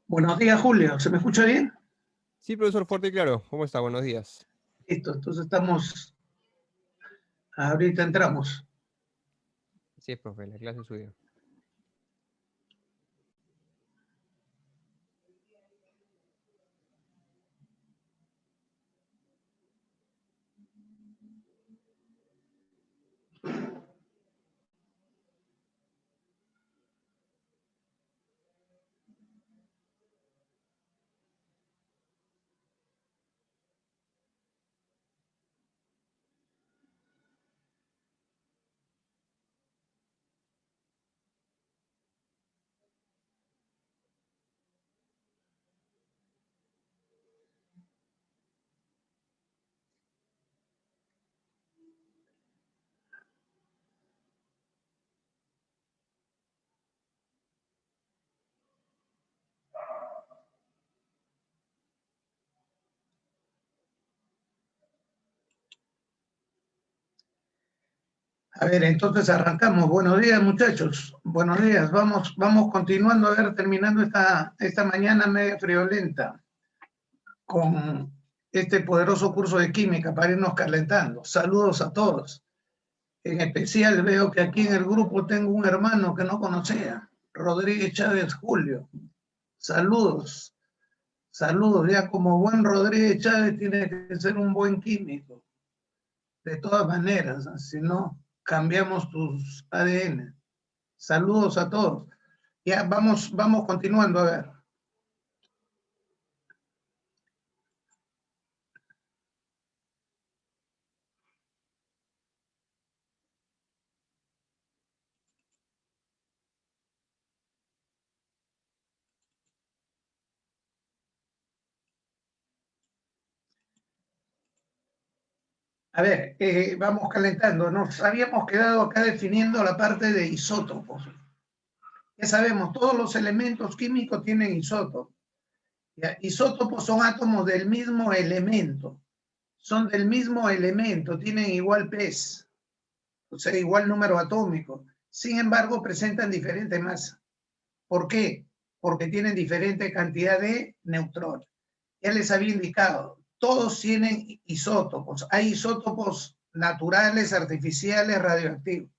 Buenos días, Julio. ¿Se me escucha bien? Sí, profesor, fuerte y claro. ¿Cómo está? Buenos días. Listo, entonces ahorita entramos. Sí, profe, la clase es suya. A ver, entonces arrancamos. Buenos días, muchachos. Buenos días. Vamos continuando, a ver, terminando esta mañana media friolenta con este poderoso curso de química para irnos calentando. Saludos a todos. En especial veo que aquí en el grupo tengo un hermano que no conocía, Rodríguez Chávez Julio. Saludos. Saludos. Ya como buen Rodríguez Chávez tiene que ser un buen químico. De todas maneras, si no, cambiamos tus ADN. Saludos a todos. Ya vamos continuando, a ver. A ver, vamos calentando. Nos habíamos quedado acá definiendo la parte de isótopos. Ya sabemos, todos los elementos químicos tienen isótopos. ¿Ya? Isótopos son átomos del mismo elemento. Son del mismo elemento, tienen igual peso, o sea, igual número atómico. Sin embargo, presentan diferente masa. ¿Por qué? Porque tienen diferente cantidad de neutrones. Ya les había indicado, todos tienen isótopos. Hay isótopos naturales, artificiales, radioactivos.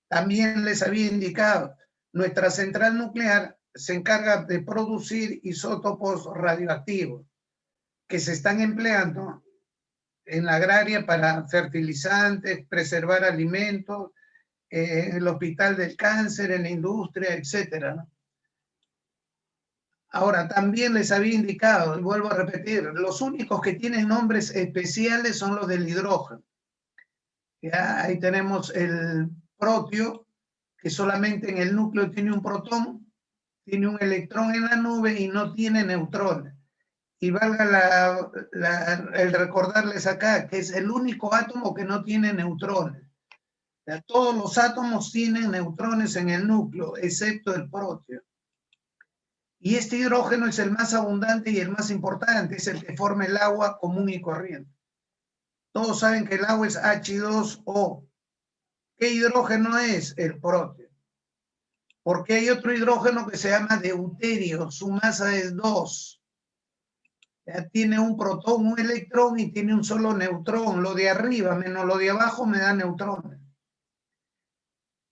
También les había indicado, nuestra central nuclear se encarga de producir isótopos radioactivos que se están empleando en la agraria para fertilizantes, preservar alimentos, en el hospital del cáncer, en la industria, etcétera, ¿no? Ahora, también les había indicado, y vuelvo a repetir, los únicos que tienen nombres especiales son los del hidrógeno. Ya ahí tenemos el protio, que solamente en el núcleo tiene un protón, tiene un electrón en la nube y no tiene neutrones. Y valga el recordarles acá que es el único átomo que no tiene neutrones. Ya, todos los átomos tienen neutrones en el núcleo, excepto el protio. Y este hidrógeno es el más abundante y el más importante, es el que forma el agua común y corriente. Todos saben que el agua es H2O. ¿Qué hidrógeno es? El proteo. Porque hay otro hidrógeno que se llama deuterio, su masa es 2. Ya tiene un protón, un electrón y tiene un solo neutrón. Lo de arriba menos lo de abajo me da neutrones.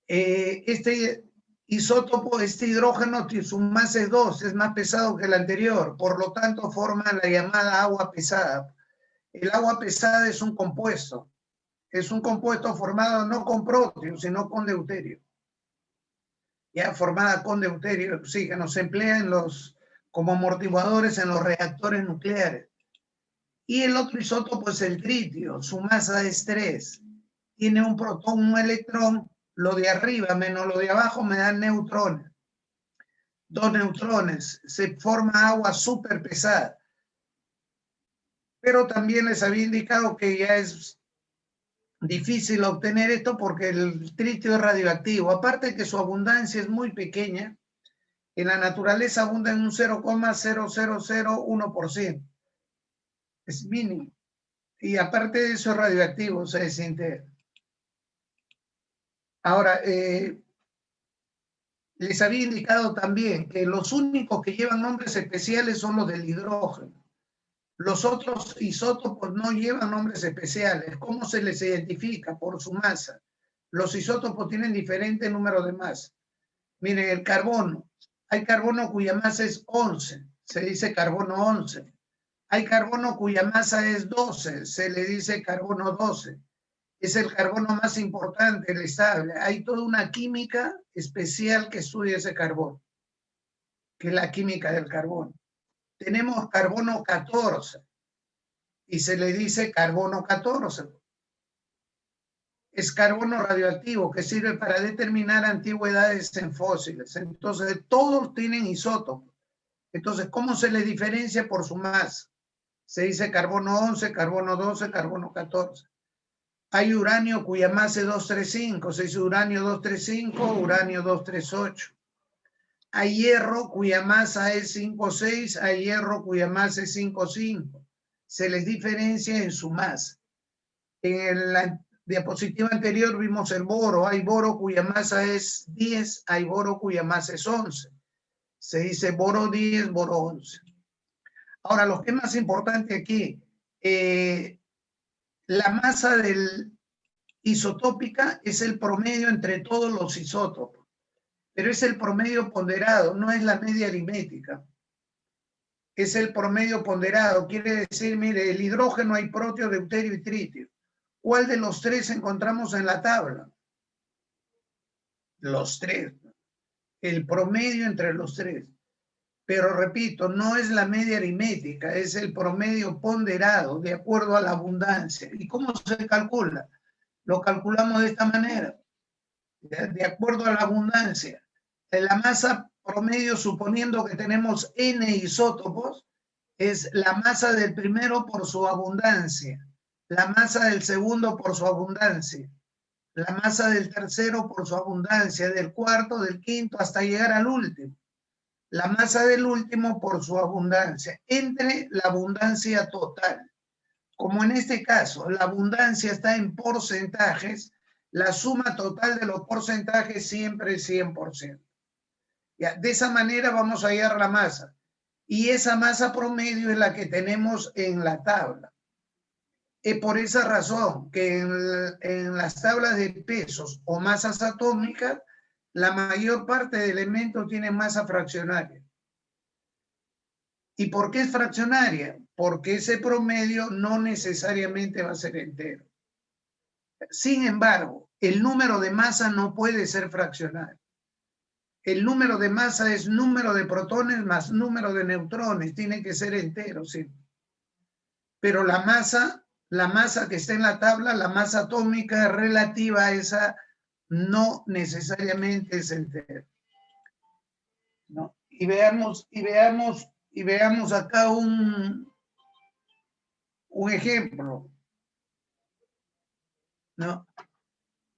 Este isótopo, este hidrógeno, su masa es 2, es más pesado que el anterior, por lo tanto forma la llamada agua pesada. El agua pesada es un compuesto formado no con proteo, sino con deuterio. Ya formada con deuterio, oxígeno, se emplea como amortiguadores en los reactores nucleares. Y el otro isótopo es el tritio, su masa es 3. Tiene un protón, un electrón, lo de arriba menos lo de abajo me dan neutrones. 2 neutrones, se forma agua súper pesada. Pero también les había indicado que ya es difícil obtener esto porque el tritio es radioactivo. Aparte que su abundancia es muy pequeña, en la naturaleza abunda en un 0,0001%. Es mínimo. Y aparte de eso es radioactivo, o sea, es íntegro. Ahora, Les había indicado también que los únicos que llevan nombres especiales son los del hidrógeno. Los otros isótopos no llevan nombres especiales. ¿Cómo se les identifica? Por su masa. Los isótopos tienen diferente número de masa. Miren, el carbono. Hay carbono cuya masa es 11, se dice carbono 11. Hay carbono cuya masa es 12, se le dice carbono 12. Es el carbono más importante, el estable. Hay toda una química especial que estudia ese carbono, que es la química del carbono. Tenemos carbono 14 y se le dice carbono 14. Es carbono radioactivo que sirve para determinar antigüedades en fósiles. Entonces, todos tienen isótopos. Entonces, ¿cómo se les diferencia? Por su masa. Se dice carbono 11, carbono 12, carbono 14. Hay uranio cuya masa es 235, se dice uranio 235, uranio 238. Hay hierro cuya masa es 5,6, hay hierro cuya masa es 5,5. Se les diferencia en su masa. En la diapositiva anterior vimos el boro. Hay boro cuya masa es 10, hay boro cuya masa es 11. Se dice boro 10, boro 11. Ahora, lo que es más importante aquí, la masa isotópica es el promedio entre todos los isótopos, pero es el promedio ponderado, no es la media aritmética. Es el promedio ponderado. Quiere decir, mire, el hidrógeno hay proteo, deuterio y tritio. ¿Cuál de los tres encontramos en la tabla? Los tres. El promedio entre los tres. Pero repito, no es la media aritmética, es el promedio ponderado de acuerdo a la abundancia. ¿Y cómo se calcula? Lo calculamos de esta manera, de acuerdo a la abundancia. La masa promedio, suponiendo que tenemos N isótopos, es la masa del primero por su abundancia, la masa del segundo por su abundancia, la masa del tercero por su abundancia, del cuarto, del quinto, hasta llegar al último. La masa del último por su abundancia, entre la abundancia total. Como en este caso, la abundancia está en porcentajes, la suma total de los porcentajes siempre es 100%. Ya, de esa manera vamos a hallar la masa. Y esa masa promedio es la que tenemos en la tabla. Es por esa razón que en las tablas de pesos o masas atómicas, la mayor parte de elementos tienen masa fraccionaria. ¿Y por qué es fraccionaria? Porque ese promedio no necesariamente va a ser entero. Sin embargo, el número de masa no puede ser fraccionario. El número de masa es número de protones más número de neutrones. Tiene que ser entero, sí. Pero la masa que está en la tabla, la masa atómica relativa a esa, no necesariamente es entera. ¿No? Y veamos acá un ejemplo. ¿No?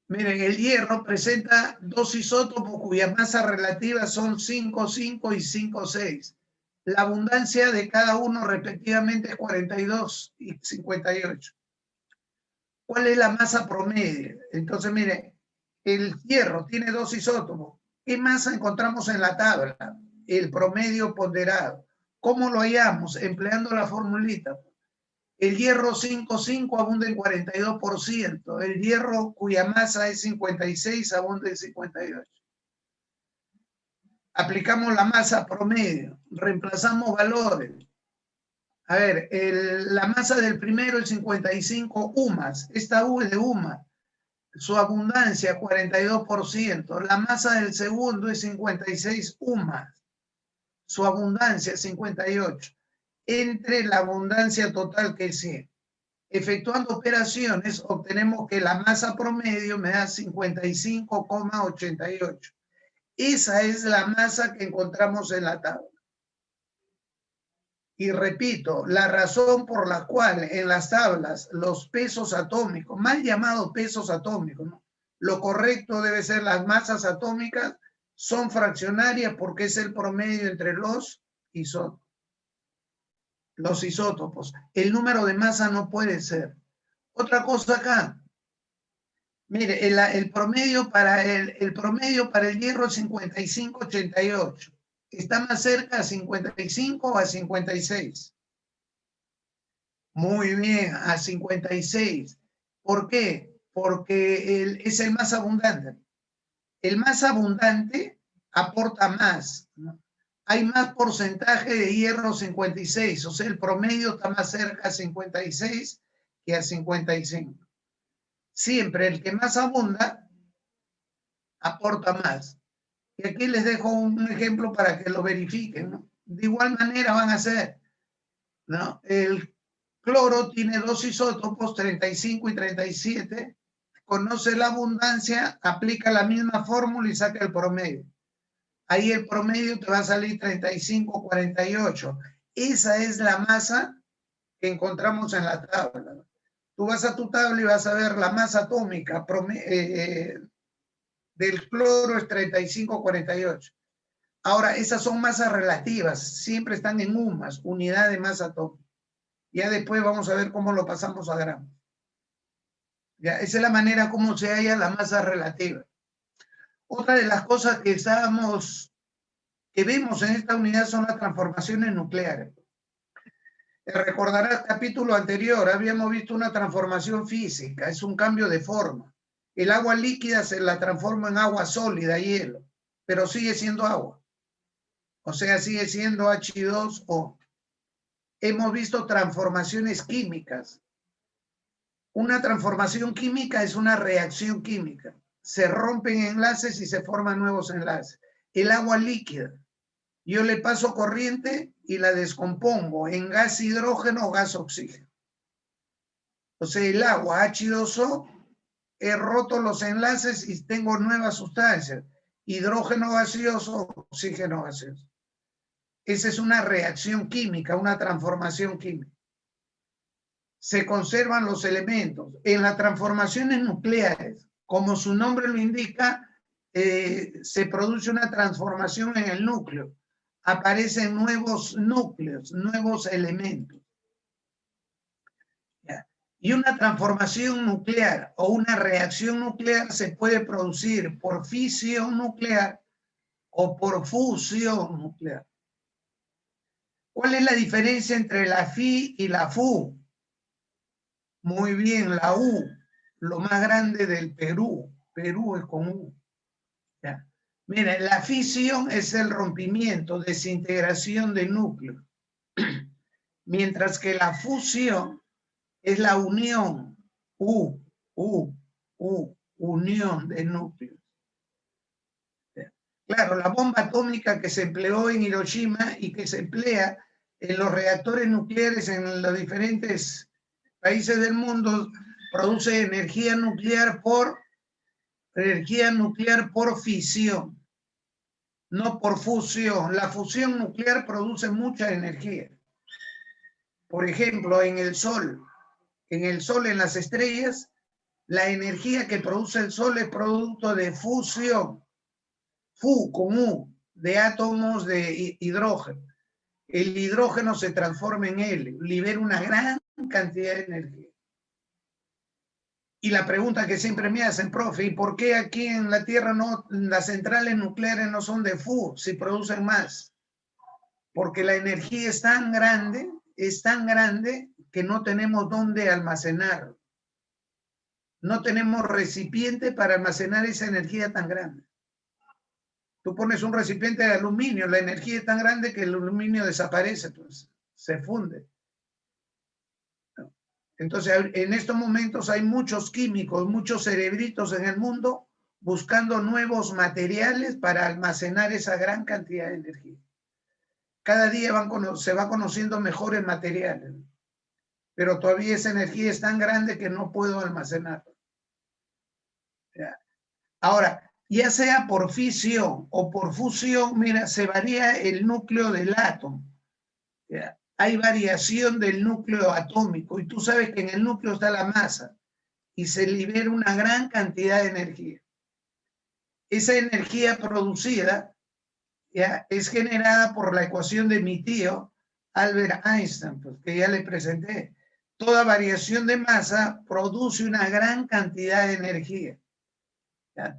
Miren, el hierro presenta dos isótopos cuyas masas relativas son 5,5 y 5,6. La abundancia de cada uno respectivamente es 42 y 58. ¿Cuál es la masa promedio? Entonces, miren, el hierro tiene dos isótopos. ¿Qué masa encontramos en la tabla? El promedio ponderado. ¿Cómo lo hallamos? Empleando la formulita. El hierro 5,5 abunda en 42%. El hierro cuya masa es 56 abunda en 58. Aplicamos la masa promedio. Reemplazamos valores. A ver, la masa del primero es 55 UMAS. Esta U es de UMA. Su abundancia 42%. La masa del segundo es 56 UMAS. Su abundancia 58. Entre la abundancia total que es 100. Efectuando operaciones, obtenemos que la masa promedio me da 55,88. Esa es la masa que encontramos en la tabla. Y repito, la razón por la cual en las tablas los pesos atómicos, mal llamados pesos atómicos, ¿no? Lo correcto debe ser las masas atómicas, son fraccionarias porque es el promedio entre los isótopos. El número de masa no puede ser. Otra cosa acá, Mire, el promedio para el hierro es 55,88. ¿Está más cerca a 55 o a 56? Muy bien, a 56. ¿Por qué? Porque es el más abundante. El más abundante aporta más, ¿no? Hay más porcentaje de hierro 56, o sea, el promedio está más cerca a 56 que a 55. Siempre el que más abunda aporta más. Y aquí les dejo un ejemplo para que lo verifiquen, ¿no? De igual manera van a ser, ¿no? El cloro tiene dos isótopos, 35 y 37. Conoce la abundancia, aplica la misma fórmula y saca el promedio. Ahí el promedio te va a salir 35,48. Esa es la masa que encontramos en la tabla. Tú vas a tu tabla y vas a ver la masa atómica del cloro es 35,48. Ahora, esas son masas relativas, siempre están en UMAS, unidad de masa atómica. Ya después vamos a ver cómo lo pasamos a gramos. Ya, esa es la manera como se halla la masa relativa. Otra de las cosas que vemos en esta unidad son las transformaciones nucleares. Recordará el capítulo anterior, habíamos visto una transformación física, es un cambio de forma. El agua líquida se la transforma en agua sólida, hielo, pero sigue siendo agua. O sea, sigue siendo H2O. Hemos visto transformaciones químicas. Una transformación química es una reacción química. Se rompen enlaces y se forman nuevos enlaces. El agua líquida, yo le paso corriente y la descompongo en gas hidrógeno o gas oxígeno. O sea, el agua H2O, he roto los enlaces y tengo nuevas sustancias. Hidrógeno gaseoso, oxígeno gaseoso. Esa es una reacción química, una transformación química. Se conservan los elementos. En las transformaciones nucleares, como su nombre lo indica, se produce una transformación en el núcleo. Aparecen nuevos núcleos, nuevos elementos. ¿Ya? Y una transformación nuclear o una reacción nuclear se puede producir por fisión nuclear o por fusión nuclear. ¿Cuál es la diferencia entre la Fi y la Fu? Muy bien, la U, lo más grande del Perú. Perú es con U. ¿Ya? Mira, la fisión es el rompimiento, desintegración de núcleo, mientras que la fusión es la unión, unión de núcleos. Claro, la bomba atómica que se empleó en Hiroshima y que se emplea en los reactores nucleares en los diferentes países del mundo produce energía nuclear por fisión, no por fusión. La fusión nuclear produce mucha energía. Por ejemplo, en el Sol, en las estrellas, la energía que produce el Sol es producto de fusión, Fu con U, de átomos de hidrógeno. El hidrógeno se transforma en helio, libera una gran cantidad de energía. Y la pregunta que siempre me hacen, profe, ¿y por qué aquí en la Tierra las centrales nucleares no son de Fu, si producen más? Porque la energía es tan grande que no tenemos dónde almacenar. No tenemos recipiente para almacenar esa energía tan grande. Tú pones un recipiente de aluminio, la energía es tan grande que el aluminio desaparece, pues, se funde. Entonces, en estos momentos hay muchos químicos, muchos cerebritos en el mundo buscando nuevos materiales para almacenar esa gran cantidad de energía. Cada día se va conociendo mejores materiales, pero todavía esa energía es tan grande que no puedo almacenarla. Ahora, ya sea por fisión o por fusión, mira, se varía el núcleo del átomo. ¿Ya? Hay variación del núcleo atómico y tú sabes que en el núcleo está la masa y se libera una gran cantidad de energía. Esa energía producida, ¿ya?, es generada por la ecuación de mi tío Albert Einstein, pues, que ya le presenté. toda variación de masa produce una gran cantidad de energía.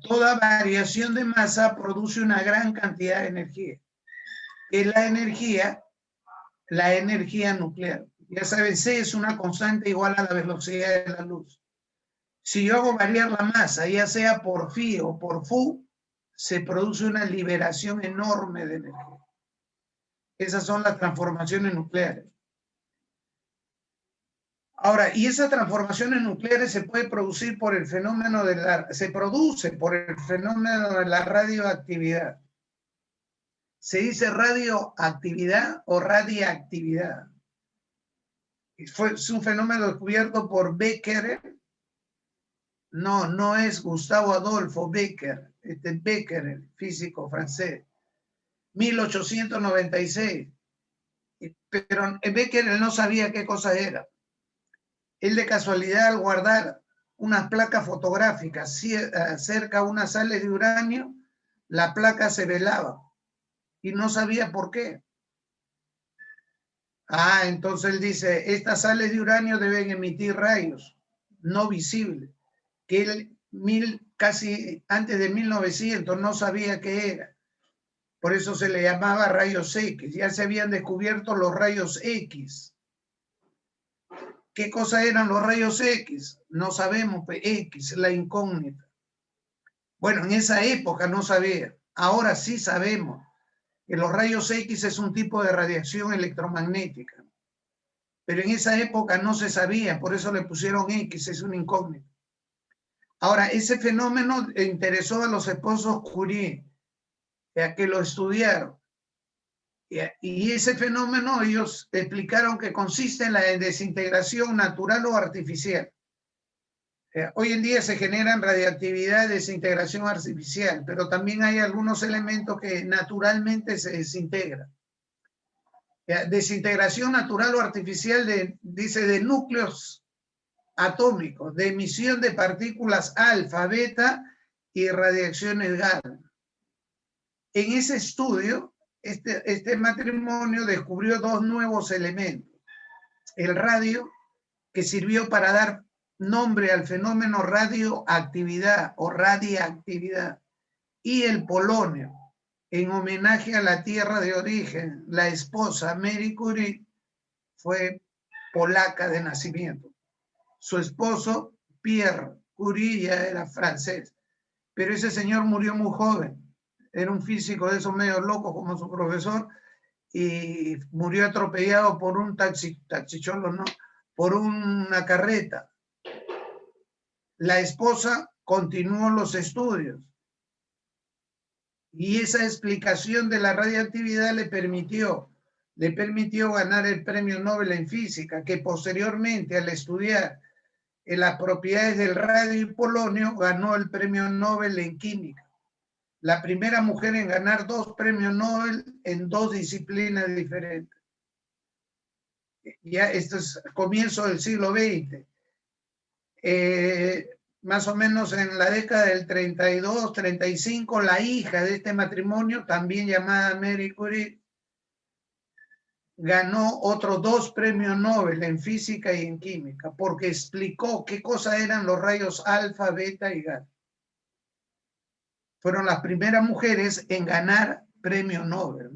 Toda variación de masa produce una gran cantidad de energía. Es la energía nuclear. Ya saben, C es una constante igual a la velocidad de la luz. Si yo hago variar la masa, ya sea por phi o por fu, se produce una liberación enorme de energía. Esas son las transformaciones nucleares. Ahora, y esas transformaciones nucleares se puede producir por el fenómeno se produce por el fenómeno de la radioactividad. ¿Se dice radioactividad o radiactividad? Es un fenómeno descubierto por Becquerel. No es Gustavo Adolfo Becker, Becquerel, físico francés, 1896. Pero Becquerel no sabía qué cosa era. Él de casualidad, al guardar unas placas fotográficas cerca a unas sales de uranio, la placa se velaba y no sabía por qué. Entonces él dice, estas sales de uranio deben emitir rayos no visibles, que él casi antes de 1900 no sabía qué era. Por eso se le llamaba rayos X. Ya se habían descubierto los rayos X. ¿Qué cosa eran los rayos X? No sabemos, X, la incógnita. Bueno, en esa época no sabía. Ahora sí sabemos que los rayos X es un tipo de radiación electromagnética. Pero en esa época no se sabía, por eso le pusieron X, es una incógnita. Ahora, ese fenómeno interesó a los esposos Curie, que lo estudiaron. Y ese fenómeno ellos explicaron que consiste en la desintegración natural o artificial. Hoy en día se generan radiactividad de desintegración artificial, pero también hay algunos elementos que naturalmente se desintegran. Desintegración natural o artificial dice de núcleos atómicos, de emisión de partículas alfa, beta y radiaciones gamma. En ese estudio, este matrimonio descubrió dos nuevos elementos. El radio, que sirvió para dar nombre al fenómeno radioactividad o radiactividad, y el polonio, en homenaje a la tierra de origen. La esposa Marie Curie fue polaca de nacimiento. Su esposo Pierre Curie ya era francés, pero ese señor murió muy joven. Era un físico de esos medios locos como su profesor y murió atropellado por un taxicholo, no, por una carreta. La esposa continuó los estudios y esa explicación de la radioactividad le permitió ganar el premio Nobel en física, que posteriormente al estudiar las propiedades del radio y polonio ganó el premio Nobel en química. La primera mujer en ganar 2 premios Nobel en 2 disciplinas diferentes. Ya esto es comienzo del siglo XX. Más o menos en la década del 32, 35, la hija de este matrimonio, también llamada Marie Curie, ganó otros 2 premios Nobel en física y en química, porque explicó qué cosa eran los rayos alfa, beta y gamma. Fueron las primeras mujeres en ganar premio Nobel.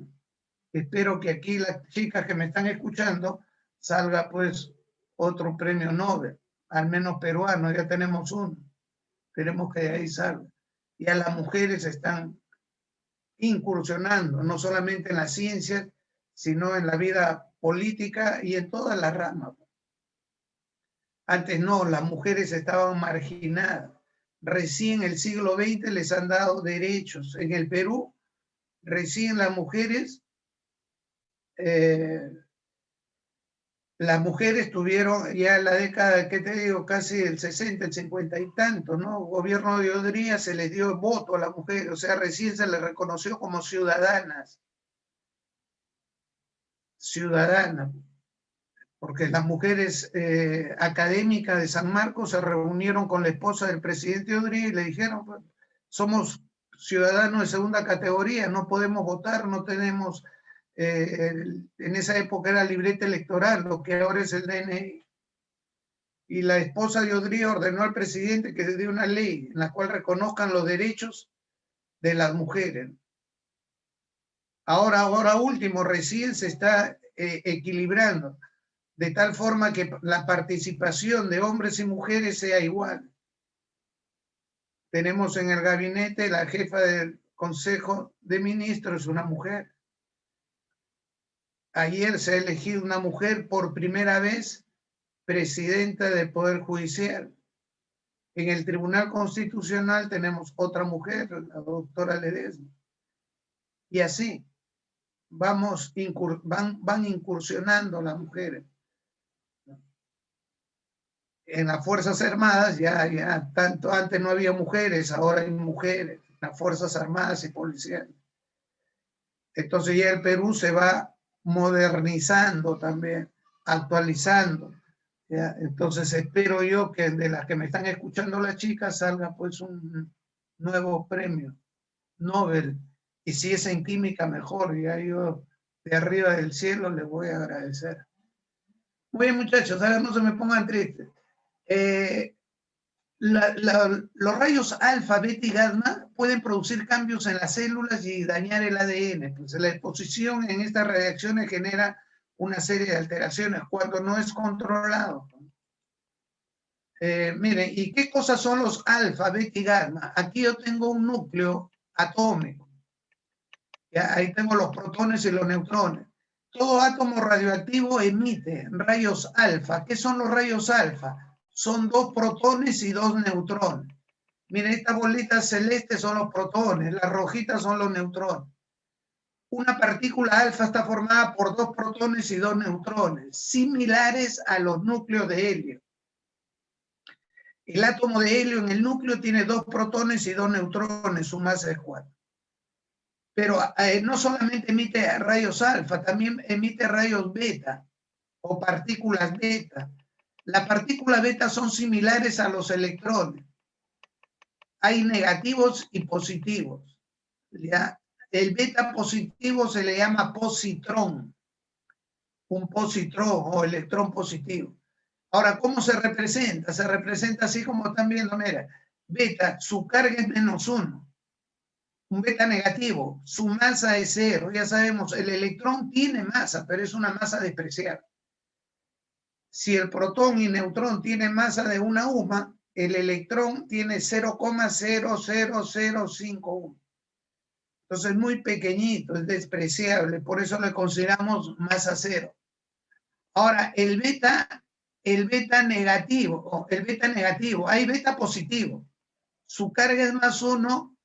Espero que aquí las chicas que me están escuchando salga pues otro premio Nobel, al menos peruano, ya tenemos uno. Esperemos que de ahí salga. Ya las mujeres están incursionando, no solamente en la ciencia, sino en la vida política y en todas las ramas. Antes no, las mujeres estaban marginadas. Recién el siglo XX les han dado derechos. En el Perú, recién las mujeres tuvieron ya en la década, ¿qué te digo? Casi el 60, el 50 y tanto, ¿no? Gobierno de Odría se les dio voto a las mujeres, o sea, recién se les reconoció como ciudadanas. Ciudadanas. Porque las mujeres académicas de San Marcos se reunieron con la esposa del presidente Odría y le dijeron, pues, somos ciudadanos de segunda categoría, no podemos votar, no tenemos, en esa época era libreta electoral, lo que ahora es el DNI. y la esposa de Odría ordenó al presidente que se dé una ley en la cual reconozcan los derechos de las mujeres. Ahora último, recién se está equilibrando, de tal forma que la participación de hombres y mujeres sea igual. Tenemos en el gabinete la jefa del Consejo de Ministros, una mujer. Ayer se ha elegido una mujer por primera vez presidenta del Poder Judicial. En el Tribunal Constitucional tenemos otra mujer, la doctora Ledesma. Y así van incursionando las mujeres. En las Fuerzas Armadas ya tanto antes no había mujeres, ahora hay mujeres en las Fuerzas Armadas y policiales. Entonces ya el Perú se va modernizando también, actualizando. ¿Ya? Entonces espero yo que de las que me están escuchando las chicas salga pues un nuevo premio Nobel, y si es en química mejor, ya yo de arriba del cielo les voy a agradecer. Muy bien, muchachos, ahora no se me pongan tristes. Los rayos alfa, beta y gamma pueden producir cambios en las células y dañar el ADN. Pues la exposición en estas reacciones genera una serie de alteraciones cuando no es controlado. Miren, ¿y qué cosas son los alfa, beta y gamma? Aquí yo tengo un núcleo atómico. ¿Ya? Ahí tengo los protones y los neutrones. Todo átomo radioactivo emite rayos alfa. ¿Qué son los rayos alfa? Son 2 protones y 2 neutrones. Miren, estas bolitas celestes son los protones, las rojitas son los neutrones. Una partícula alfa está formada por 2 protones y 2 neutrones, similares a los núcleos de helio. El átomo de helio en el núcleo tiene 2 protones y 2 neutrones, su masa es 4. Pero no solamente emite rayos alfa, también emite rayos beta o partículas beta. Las partículas beta son similares a los electrones. Hay negativos y positivos. ¿Ya? El beta positivo se le llama positrón, un positrón o electrón positivo. Ahora, ¿cómo se representa? Se representa así como están viendo, mira, beta, su carga es -1. Un beta negativo, su masa es 0. Ya sabemos, el electrón tiene masa, pero es una masa despreciable. Si el protón y neutrón tienen masa de una UMA, el electrón tiene 0,00051. Entonces es muy pequeñito, es despreciable, por eso le consideramos masa 0. Ahora, el beta negativo, hay beta positivo. Su carga es +1,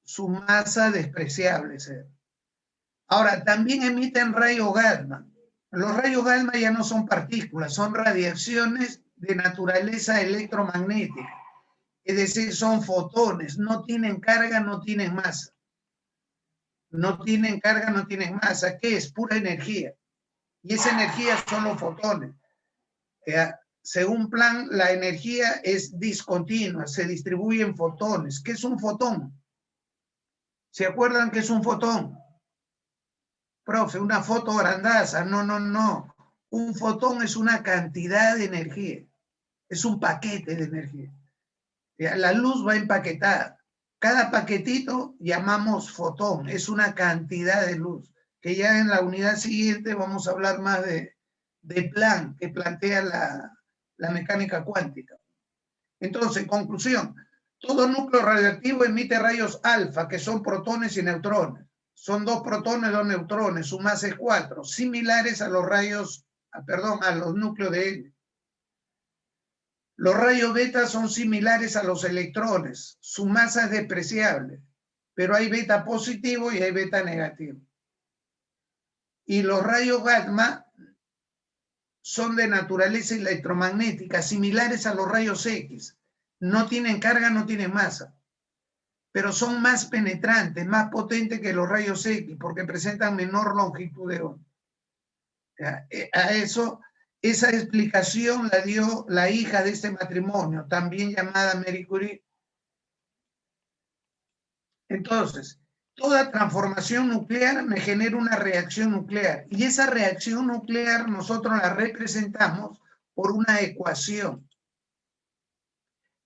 su masa despreciable. Ahora, también emiten rayos gamma. Los rayos gamma ya no son partículas, son radiaciones de naturaleza electromagnética. Es decir, son fotones, no tienen carga, no tienen masa. No tienen carga, no tienen masa. ¿Qué es? Pura energía. Y esa energía son los fotones. Según Planck, la energía es discontinua, se distribuye en fotones. ¿Qué es un fotón? ¿Se acuerdan qué es un fotón? Profe, una foto grandaza. No. Un fotón es una cantidad de energía. Es un paquete de energía. La luz va empaquetada. Cada paquetito llamamos fotón. Es una cantidad de luz. Que ya en la unidad siguiente vamos a hablar más de Planck, que plantea la mecánica cuántica. Entonces, en conclusión, todo núcleo radioactivo emite rayos alfa, que son protones y neutrones. Son 2 protones, 2 neutrones, su masa es 4, similares a los a los núcleos de helio. Los rayos beta son similares a los electrones, su masa es despreciable, pero hay beta positivo y hay beta negativo. Y los rayos gamma son de naturaleza electromagnética, similares a los rayos X. No tienen carga, no tienen masa, pero son más penetrantes, más potentes que los rayos X, porque presentan menor longitud de onda. A eso, esa explicación la dio la hija de este matrimonio, también llamada Marie Curie. Entonces, toda transformación nuclear me genera una reacción nuclear, y esa reacción nuclear nosotros la representamos por una ecuación.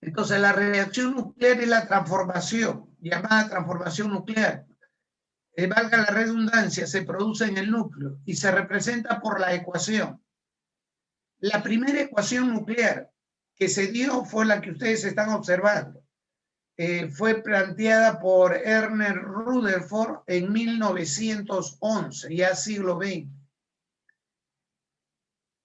Entonces, la reacción nuclear es la transformación, llamada transformación nuclear. Valga la redundancia, se produce en el núcleo y se representa por la ecuación. La primera ecuación nuclear que se dio fue la que ustedes están observando. Fue planteada por Ernest Rutherford en 1911, ya siglo XX.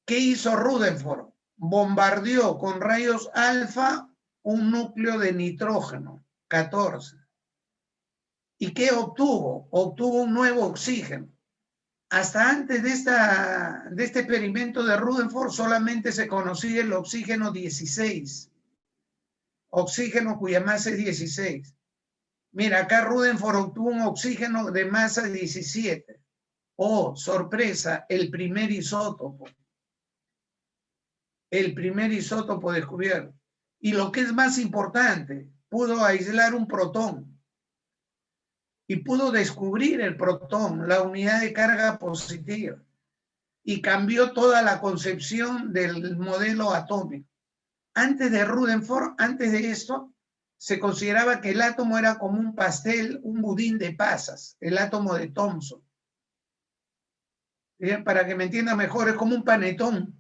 ¿Qué hizo Rutherford? Bombardeó con rayos alfa un núcleo de nitrógeno, 14. ¿Y qué obtuvo? Obtuvo un nuevo oxígeno. Hasta antes de este experimento de Rutherford solamente se conocía el oxígeno 16. Oxígeno cuya masa es 16. Mira, acá Rutherford obtuvo un oxígeno de masa 17. Oh, sorpresa, el primer isótopo. El primer isótopo descubierto. Y lo que es más importante, pudo aislar un protón. Y pudo descubrir el protón, la unidad de carga positiva. Y cambió toda la concepción del modelo atómico. Antes de Rutherford, antes de esto, se consideraba que el átomo era como un pastel, un budín de pasas, el átomo de Thomson. Para que me entienda mejor, es como un panetón.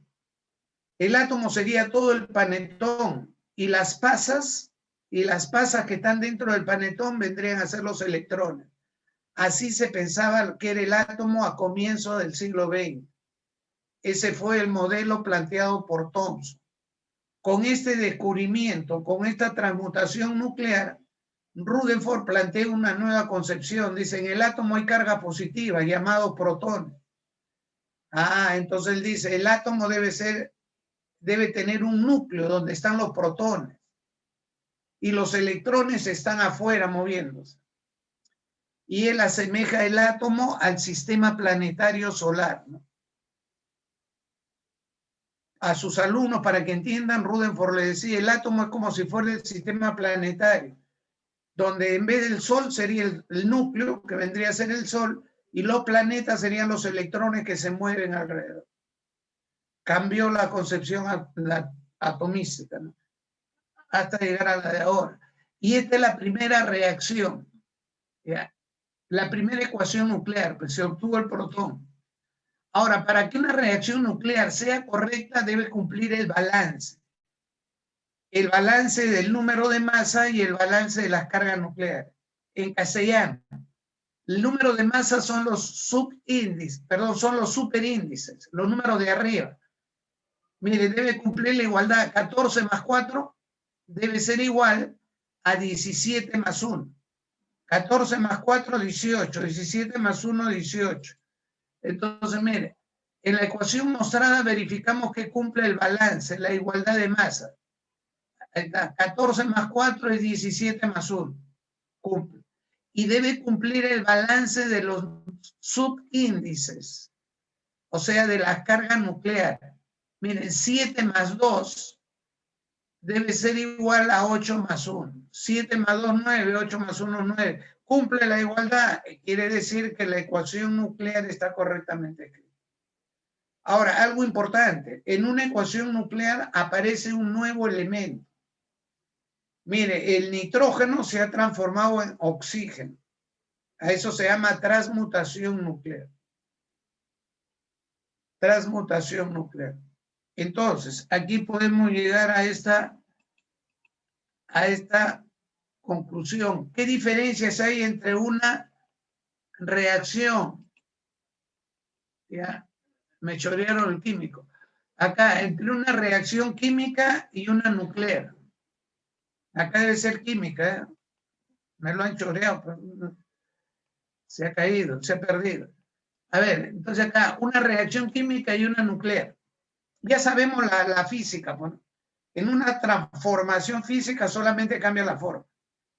El átomo sería todo el panetón y las pasas que están dentro del panetón vendrían a ser los electrones. Así se pensaba que era el átomo a comienzo del siglo XX. Ese fue el modelo planteado por Thomson. Con este descubrimiento, con esta transmutación nuclear, Rutherford plantea una nueva concepción. Dice, en el átomo hay carga positiva, llamado protones. Entonces él dice, el átomo debe tener un núcleo donde están los protones y los electrones están afuera moviéndose. Y él asemeja el átomo al sistema planetario solar, ¿no? A sus alumnos, para que entiendan, Rutherford le decía, el átomo es como si fuera el sistema planetario, donde en vez del Sol sería el núcleo, que vendría a ser el Sol, y los planetas serían los electrones que se mueven alrededor. Cambió la concepción atomística, ¿no? Hasta llegar a la de ahora. Y esta es la primera reacción, ¿ya? La primera ecuación nuclear, pues se obtuvo el protón. Ahora, para que una reacción nuclear sea correcta, debe cumplir el balance. El balance del número de masa y el balance de las cargas nucleares. En castellano, el número de masa son los subíndices, son los superíndices, los números de arriba. Mire, debe cumplir la igualdad. 14 más 4 debe ser igual a 17 más 1. 14 más 4, 18. 17 más 1, 18. Entonces, mire, en la ecuación mostrada verificamos que cumple el balance, la igualdad de masa. 14 más 4 es 17 más 1. Cumple. Y debe cumplir el balance de los subíndices, o sea, de las cargas nucleares. Miren, 7 más 2 debe ser igual a 8 más 1. 7 más 2, 9, 8 más 1, 9. Cumple la igualdad, quiere decir que la ecuación nuclear está correctamente escrita. Ahora, algo importante, en una ecuación nuclear aparece un nuevo elemento. Mire, el nitrógeno se ha transformado en oxígeno. A eso se llama transmutación nuclear. Transmutación nuclear. Entonces, aquí podemos llegar a esta conclusión. ¿Qué diferencias hay entre una reacción? Ya, me chorearon el químico. Acá, entre una reacción química y una nuclear. Acá debe ser química, ¿eh? Me lo han choreado, pero se ha caído, se ha perdido. A ver, entonces acá, una reacción química y una nuclear. Ya sabemos la física, pues. En una transformación física solamente cambia la forma.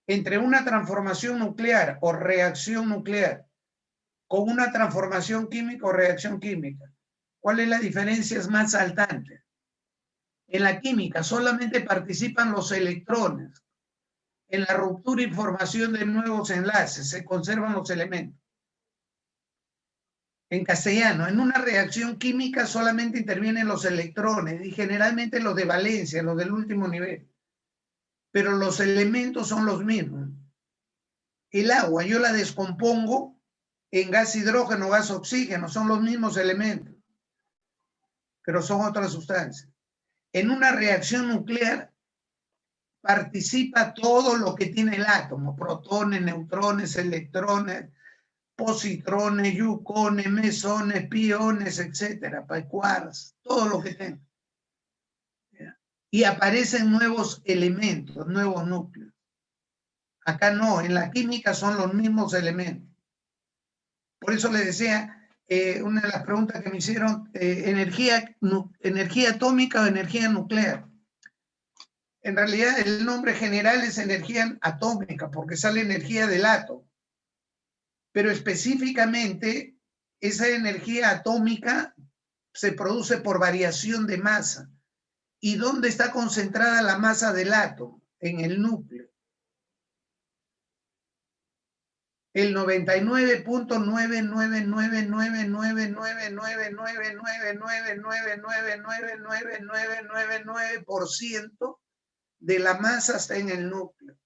Entre una transformación nuclear o reacción nuclear con una transformación química o reacción química, ¿cuál es la diferencia más saltante? En la química solamente participan los electrones. En la ruptura y formación de nuevos enlaces se conservan los elementos. En castellano, en una reacción química solamente intervienen los electrones y generalmente los de valencia, los del último nivel. pero los elementos son los mismos. El agua yo la descompongo en gas hidrógeno, gas oxígeno, son los mismos elementos, pero son otras sustancias. En una reacción nuclear participa todo lo que tiene el átomo, protones, neutrones, electrones, positrones, yucones, mesones, piones, etcétera, quarks, todo lo que tenga. Y aparecen nuevos elementos, nuevos núcleos. Acá no, en la química son los mismos elementos. Por eso le decía, una de las preguntas que me hicieron, energía atómica o energía nuclear. En realidad el nombre general es energía atómica, porque sale energía del átomo. Pero específicamente, esa energía atómica se produce por variación de masa. ¿Y dónde está concentrada la masa del átomo? En el núcleo. El 99.9999999999999999999% de la masa está en el núcleo.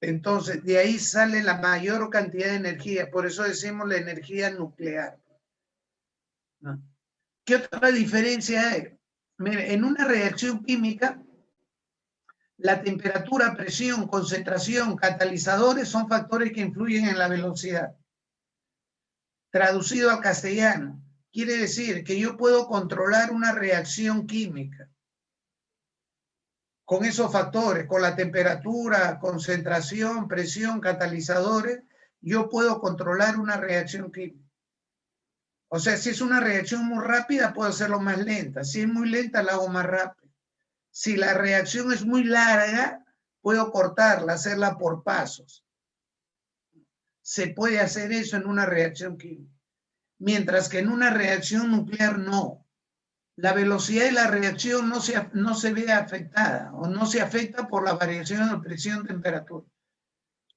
Entonces, de ahí sale la mayor cantidad de energía. Por eso decimos la energía nuclear. ¿No? ¿Qué otra diferencia hay? Mire, en una reacción química, la temperatura, presión, concentración, catalizadores son factores que influyen en la velocidad. Traducido al castellano, quiere decir que yo puedo controlar una reacción química con esos factores, con la temperatura, concentración, presión, catalizadores, yo puedo controlar una reacción química. O sea, si es una reacción muy rápida, puedo hacerlo más lenta. Si es muy lenta, la hago más rápido. Si la reacción es muy larga, puedo cortarla, hacerla por pasos. Se puede hacer eso en una reacción química. Mientras que en una reacción nuclear no. La velocidad de la reacción no se ve afectada o no se afecta por la variación de presión y temperatura.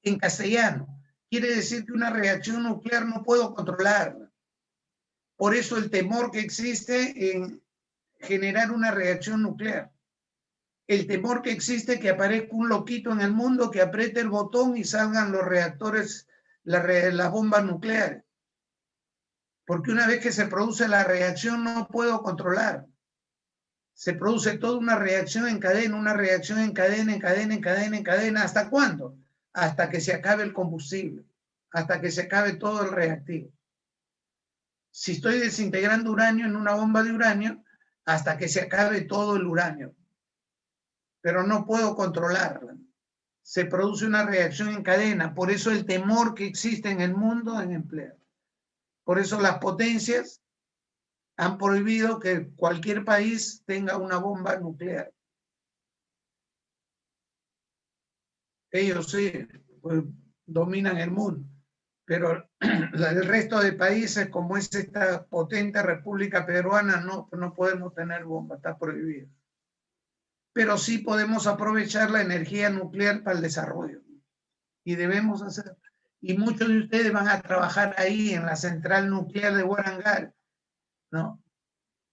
En castellano, quiere decir que una reacción nuclear no puedo controlarla. Por eso el temor que existe en generar una reacción nuclear. El temor que existe que aparezca un loquito en el mundo que apriete el botón y salgan los reactores, las bombas nucleares. Porque una vez que se produce la reacción no puedo controlar. Se produce toda una reacción en cadena, en cadena. ¿Hasta cuándo? Hasta que se acabe el combustible, hasta que se acabe todo el reactivo. Si estoy desintegrando uranio en una bomba de uranio, hasta que se acabe todo el uranio. Pero no puedo controlarla. Se produce una reacción en cadena. Por eso el temor que existe en el mundo en emplear. Por eso las potencias han prohibido que cualquier país tenga una bomba nuclear. Ellos sí, pues, dominan el mundo, pero el resto de países, como es esta potente República Peruana, no podemos tener bombas, está prohibido. Pero sí podemos aprovechar la energía nuclear para el desarrollo, y debemos hacerlo. Y muchos de ustedes van a trabajar ahí en la central nuclear de Warangal, ¿no?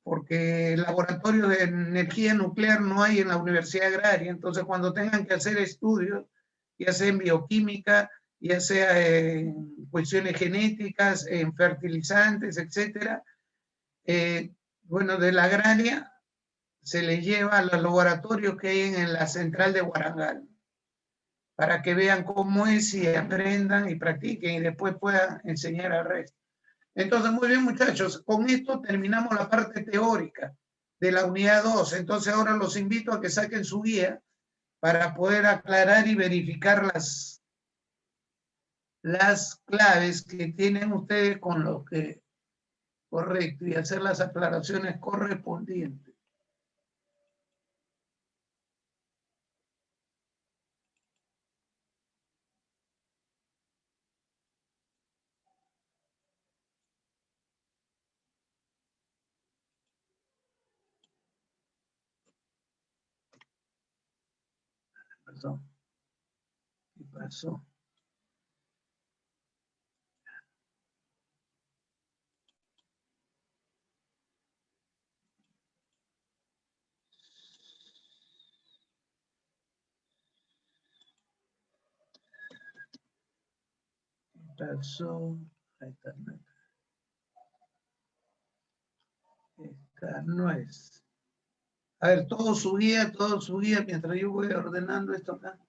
Porque el laboratorio de energía nuclear no hay en la Universidad Agraria, entonces cuando tengan que hacer estudios, ya sea en bioquímica, ya sea en cuestiones genéticas, en fertilizantes, etcétera, bueno, de la agraria se les lleva a los laboratorios que hay en la central de Warangal, para que vean cómo es y aprendan y practiquen y después puedan enseñar al resto. Entonces, muy bien, muchachos, con esto terminamos la parte teórica de la unidad 2. Entonces, ahora los invito a que saquen su guía para poder aclarar y verificar las claves que tienen ustedes con lo que correcto y hacer las aclaraciones correspondientes. ¿Qué pasó? pasó? Ahí está. Esta no es. A ver, todo subía mientras yo voy ordenando esto acá.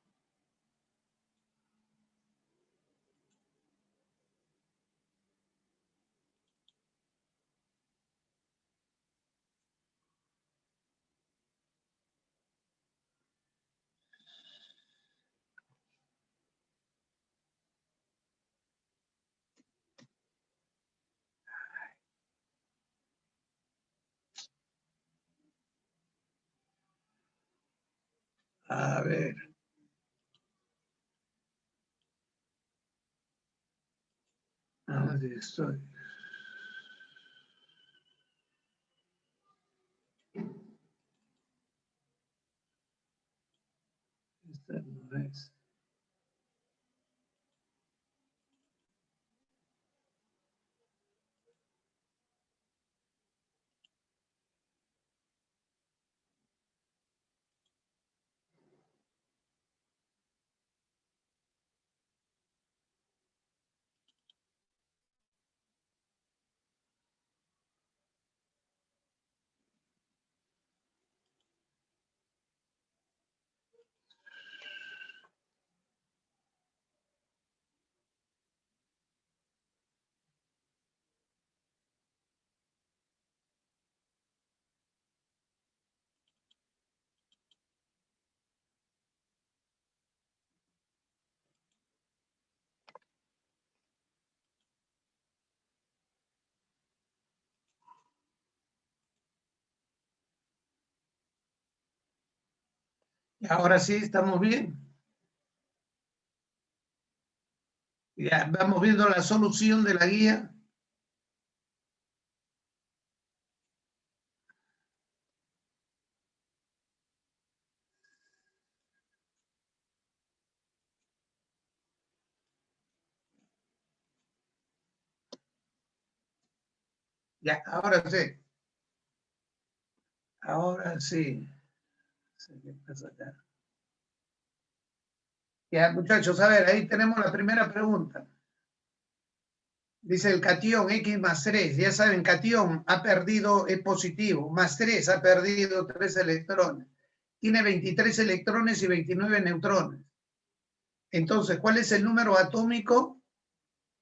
A ver. ¿Dónde estoy? Esta no es. Ahora sí, estamos bien. Ya vamos viendo la solución de la guía. Ya, ahora sí. Ahora sí. ¿Qué pasa acá? Ya, muchachos, a ver, ahí tenemos la primera pregunta. Dice el catión X más 3. Ya saben, catión ha perdido, es positivo, más 3 ha perdido 3 electrones. Tiene 23 electrones y 29 neutrones. Entonces, ¿cuál es el número atómico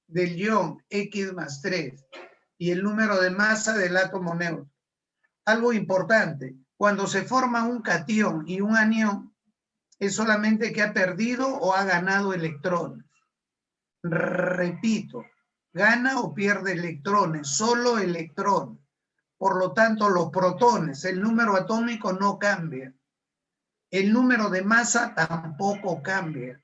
del ion X más 3? Y el número de masa del átomo neutro. Algo importante, cuando se forma un catión y un anión, es solamente que ha perdido o ha ganado electrones. Repito, gana o pierde electrones, solo electrones. Por lo tanto, los protones, el número atómico no cambia. El número de masa tampoco cambia.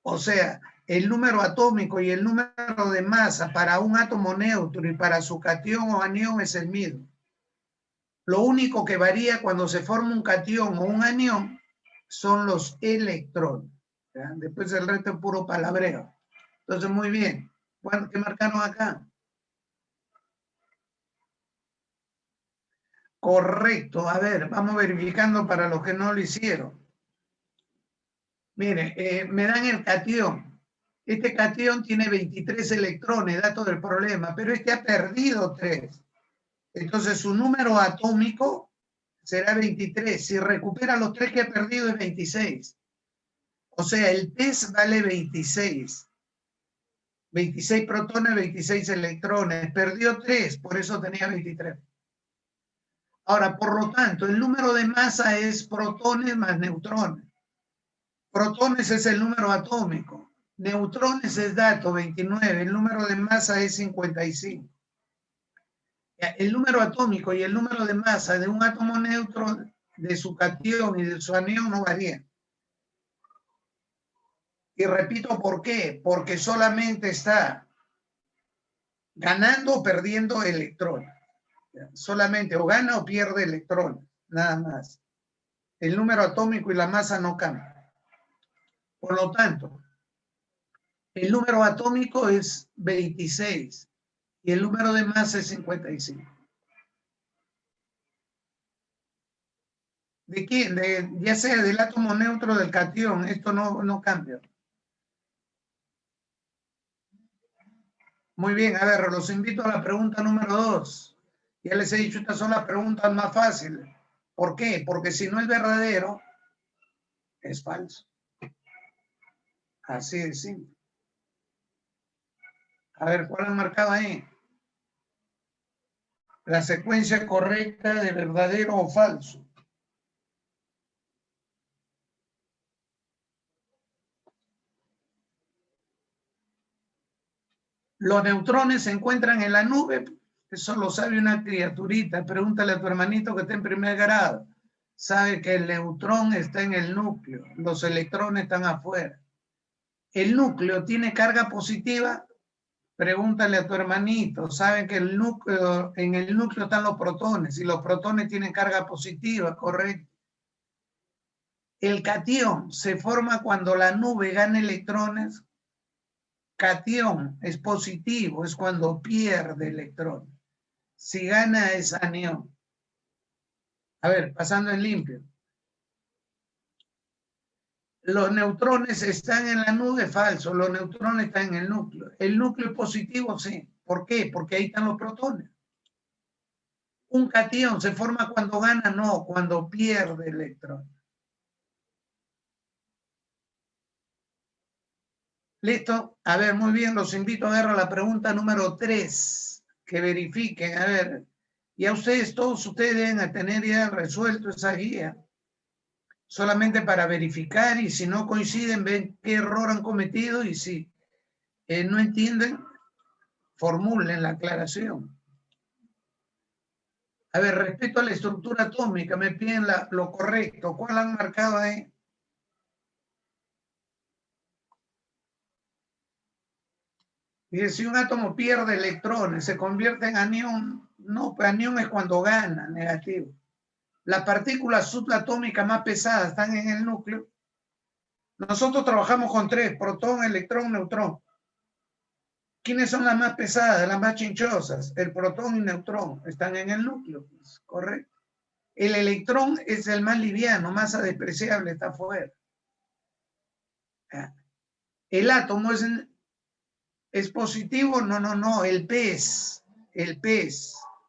O sea, el número atómico y el número de masa para un átomo neutro y para su catión o anión es el mismo. Lo único que varía cuando se forma un catión o un anión son los electrones. ¿Ya? Después el resto es puro palabreo. Entonces, muy bien. Bueno, ¿qué marcaron acá? Correcto. A ver, vamos verificando para los que no lo hicieron. Mire, me dan el catión. Este catión tiene 23 electrones, dato del problema, pero este ha perdido 3. Entonces, su número atómico será 23. Si recupera los 3 que ha perdido, es 26. O sea, el test vale 26. 26 protones, 26 electrones. Perdió 3, por eso tenía 23. Ahora, por lo tanto, el número de masa es protones más neutrones. Protones es el número atómico. Neutrones es dato, 29. El número de masa es 55. El número atómico y el número de masa de un átomo neutro, de su catión y de su anión, no varían. Y repito, ¿por qué? Porque solamente está ganando o perdiendo electrones. Solamente o gana o pierde electrones, nada más. El número atómico y la masa no cambian. Por lo tanto, el número atómico es 26 y el número de masa es 55. ¿De quién? Ya sea del átomo neutro del catión, esto no cambia. Muy bien, a ver, los invito a la pregunta número 2. Ya les he dicho, estas son las preguntas más fáciles. ¿Por qué? Porque si no es verdadero, es falso. Así de simple. A ver, ¿cuál han marcado ahí? La secuencia correcta de verdadero o falso. Los neutrones se encuentran en la nube. Eso lo sabe una criaturita. Pregúntale a tu hermanito que está en primer grado. Sabe que el neutrón está en el núcleo. Los electrones están afuera. El núcleo tiene carga positiva. Pregúntale a tu hermanito. Saben que el núcleo, en el núcleo están los protones y los protones tienen carga positiva, correcto. El catión se forma cuando la nube gana electrones. Catión es positivo, es cuando pierde electrones. Si gana es anión. A ver, pasando en limpio. Los neutrones están en la nube, falso. Los neutrones están en el núcleo. El núcleo es positivo, sí. ¿Por qué? Porque ahí están los protones. Un catión se forma cuando gana, no, cuando pierde electrones. ¿Listo? A ver, muy bien, los invito a ver a la pregunta número 3, que verifiquen, a ver, ya ustedes, todos ustedes deben tener ya resuelto esa guía, solamente para verificar y si no coinciden, ven qué error han cometido y si no entienden, formulen la aclaración. A ver, respecto a la estructura atómica, me piden lo correcto, ¿cuál han marcado ahí? Y si un átomo pierde electrones, se convierte en anión. No, pues anión es cuando gana, negativo. Las partículas subatómicas más pesadas están en el núcleo. Nosotros trabajamos con 3, protón, electrón, neutrón. ¿Quiénes son las más pesadas, las más chinchosas? El protón y el neutrón están en el núcleo, pues, correcto. El electrón es el más liviano, masa despreciable, está afuera. El átomo es positivo, no, el pez,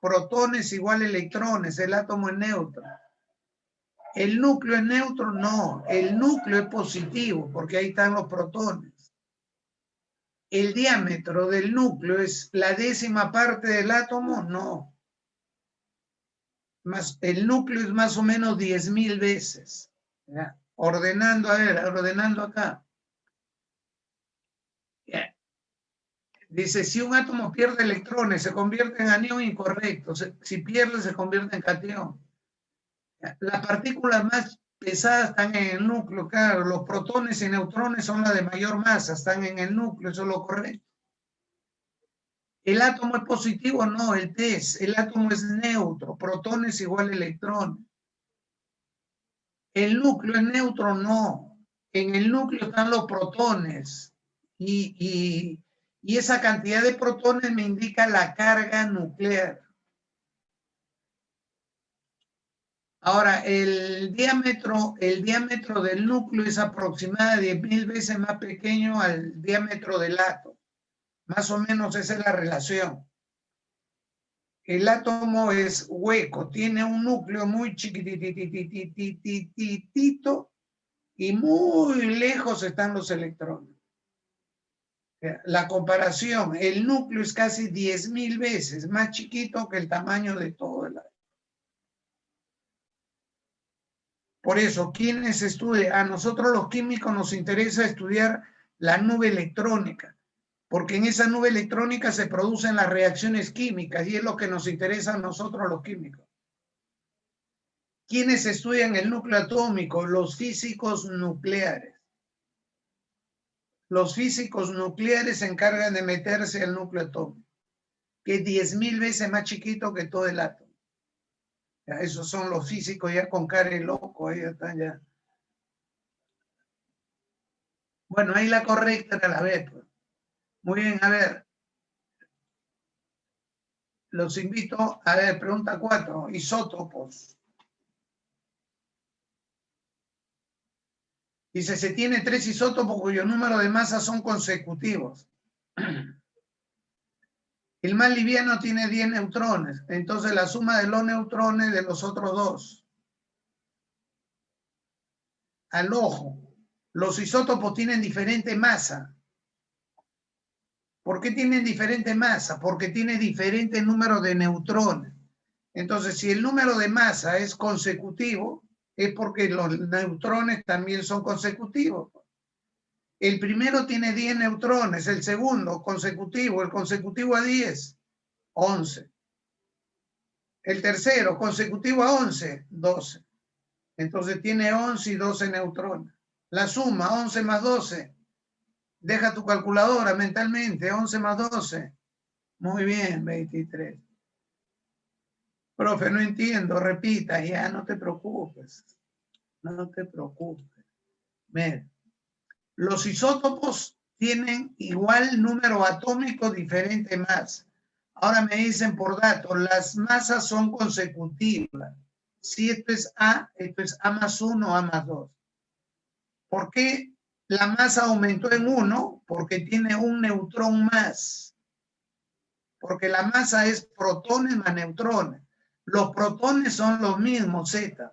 protones igual electrones, el átomo es neutro. El núcleo es neutro, no, el núcleo es positivo porque ahí están los protones. El diámetro del núcleo es la 10ª parte del átomo, no. El núcleo es más o menos 10.000 veces. ¿Ya? Ordenando, a ver, ordenando acá. ¿Ya? Dice, si un átomo pierde electrones, se convierte en anión, incorrecto. Si pierde, se convierte en catión. Las partículas más pesadas están en el núcleo, claro. Los protones y neutrones son las de mayor masa, están en el núcleo, eso es lo correcto. ¿El átomo es positivo? No, el test. El átomo es neutro, protones igual electrones. ¿El núcleo es neutro? No. En el núcleo están los protones y esa cantidad de protones me indica la carga nuclear. Ahora, el diámetro del núcleo es aproximadamente 10.000 veces más pequeño al diámetro del átomo. Más o menos esa es la relación. El átomo es hueco, tiene un núcleo muy chiquititititititito y muy lejos están los electrones. La comparación, el núcleo es casi 10.000 veces más chiquito que el tamaño de todo el átomo. Por eso, ¿quiénes estudian? A nosotros los químicos nos interesa estudiar la nube electrónica, porque en esa nube electrónica se producen las reacciones químicas y es lo que nos interesa a nosotros los químicos. ¿Quiénes estudian el núcleo atómico? Los físicos nucleares. Los físicos nucleares se encargan de meterse al núcleo atómico, que es 10.000 veces más chiquito que todo el átomo. Ya, esos son los físicos ya con cara de loco, ahí están ya. Bueno, ahí la correcta era la B. Pues. Muy bien, a ver. Los invito a ver, pregunta 4, isótopos. Dice, se tiene 3 isótopos cuyo número de masas son consecutivos. El más liviano tiene 10 neutrones, entonces la suma de los neutrones de los otros dos. Al ojo, los isótopos tienen diferente masa. ¿Por qué tienen diferente masa? Porque tiene diferente número de neutrones. Entonces, si el número de masa es consecutivo, es porque los neutrones también son consecutivos. El primero tiene 10 neutrones, el segundo consecutivo, el consecutivo a 10, 11. El tercero consecutivo a 11, 12. Entonces tiene 11 y 12 neutrones. La suma, 11 más 12. Deja tu calculadora mentalmente, 11 más 12. Muy bien, 23. Profe, no entiendo, repita, ya no te preocupes. No te preocupes. Mira, los isótopos tienen igual número atómico, diferente masa. Ahora me dicen por datos, las masas son consecutivas. Si esto es A más 1, A más 2. ¿Por qué la masa aumentó en 1? Porque tiene un neutrón más. Porque la masa es protones más neutrones. Los protones son los mismos, Z.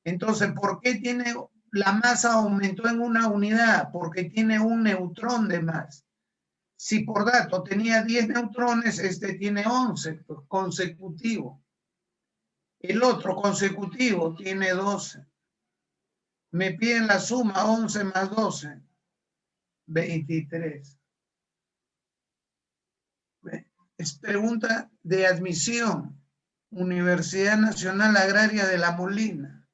Entonces, ¿por qué tiene la masa aumentó en una unidad? Porque tiene un neutrón de más. Si por dato tenía 10 neutrones, este tiene 11, pues, consecutivo. El otro consecutivo tiene 12. Me piden la suma, 11 más 12, 23. Es pregunta de admisión. Universidad Nacional Agraria de La Molina,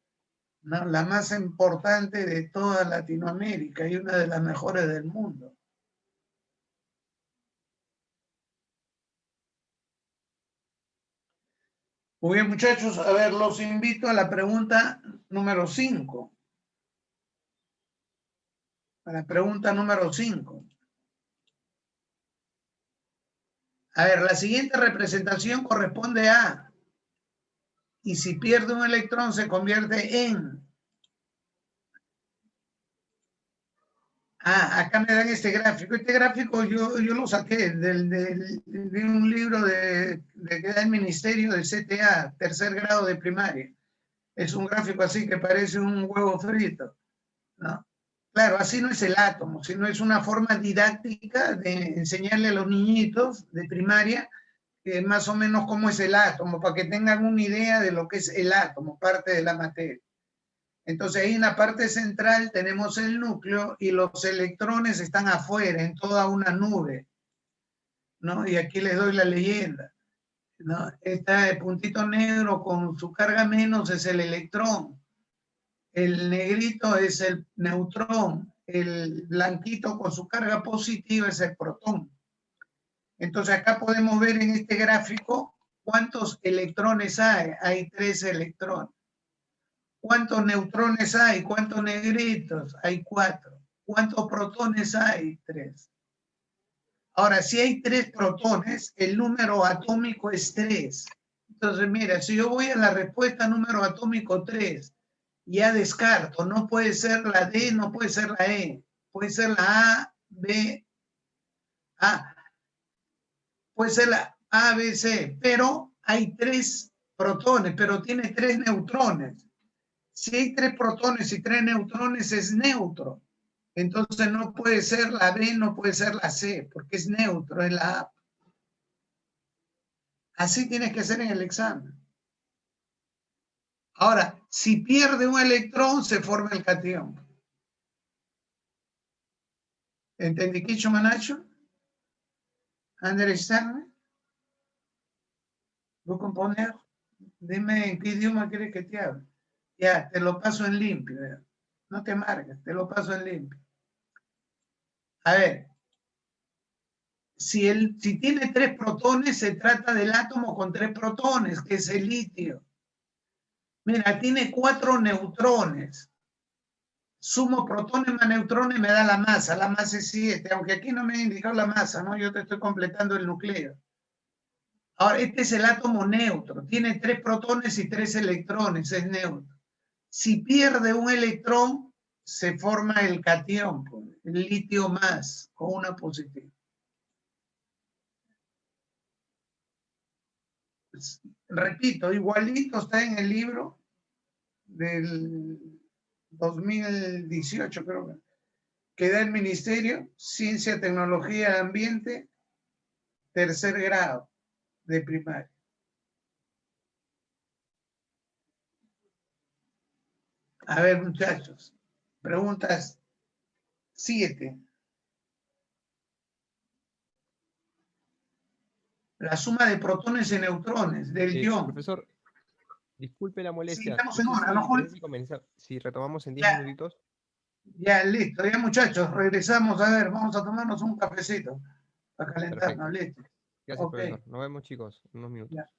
¿no? La más importante de toda Latinoamérica y una de las mejores del mundo. Muy bien, muchachos, a ver, los invito a la pregunta número 5. A la pregunta número 5. A ver, la siguiente representación corresponde a, y si pierde un electrón se convierte en. Acá me dan este gráfico. Este gráfico yo lo saqué de un libro que da el Ministerio de CTA, tercer grado de primaria. Es un gráfico así que parece un huevo frito, ¿no? Claro, así no es el átomo, sino es una forma didáctica de enseñarle a los niñitos de primaria más o menos cómo es el átomo, para que tengan una idea de lo que es el átomo, parte de la materia. Entonces ahí en la parte central tenemos el núcleo y los electrones están afuera, en toda una nube, ¿no? Y aquí les doy la leyenda, ¿no? Este puntito negro con su carga menos es el electrón, el negrito es el neutrón, el blanquito con su carga positiva es el protón. Entonces acá podemos ver en este gráfico cuántos electrones hay. Hay 3 electrones. ¿Cuántos neutrones hay? ¿Cuántos negritos? Hay 4. ¿Cuántos protones hay? 3. Ahora, si hay 3 protones, el número atómico es 3. Entonces, mira, si yo voy a la respuesta número atómico 3, ya descarto, no puede ser la D, no puede ser la E, puede ser la A, B, A, puede ser la A, B, C, pero hay 3 protones, pero tiene 3 neutrones. Si hay 3 protones y 3 neutrones, es neutro. Entonces no puede ser la B, no puede ser la C, porque es neutro, es la A. Así tienes que hacer en el examen. Ahora, si pierde un electrón, se forma el catión. ¿Entendí, Kicho Manacho? ¿Understand? ¿Voy a componer? Dime en qué idioma quieres que te hable. Ya, te lo paso en limpio. Ya. No te marques, te lo paso en limpio. A ver, si tiene 3 protones, se trata del átomo con 3 protones, que es el litio. Mira, tiene 4 neutrones. Sumo protones más neutrones me da la masa es 7, aunque aquí no me ha indicado la masa, ¿no? Yo te estoy completando el nucleo. Ahora, este es el átomo neutro, tiene 3 protones y 3 electrones, es neutro. Si pierde un electrón, se forma el catión, el litio más, con una positiva. repito, igualito está en el libro del 2018, creo que da el Ministerio, Ciencia, Tecnología, Ambiente, tercer grado de primaria. A ver, muchachos, preguntas 7. La suma de protones y neutrones del ion. Profesor, disculpe la Sí, molestia. estamos No en sé hora, si ¿no, le Julio? interesa si retomamos en 10 Ya, minutitos. ya, listo. Ya, muchachos, regresamos. A ver, vamos a tomarnos un cafecito para calentarnos. Perfecto. Listo. Gracias, Ok, profesor. Nos vemos, chicos, en unos minutos. ya.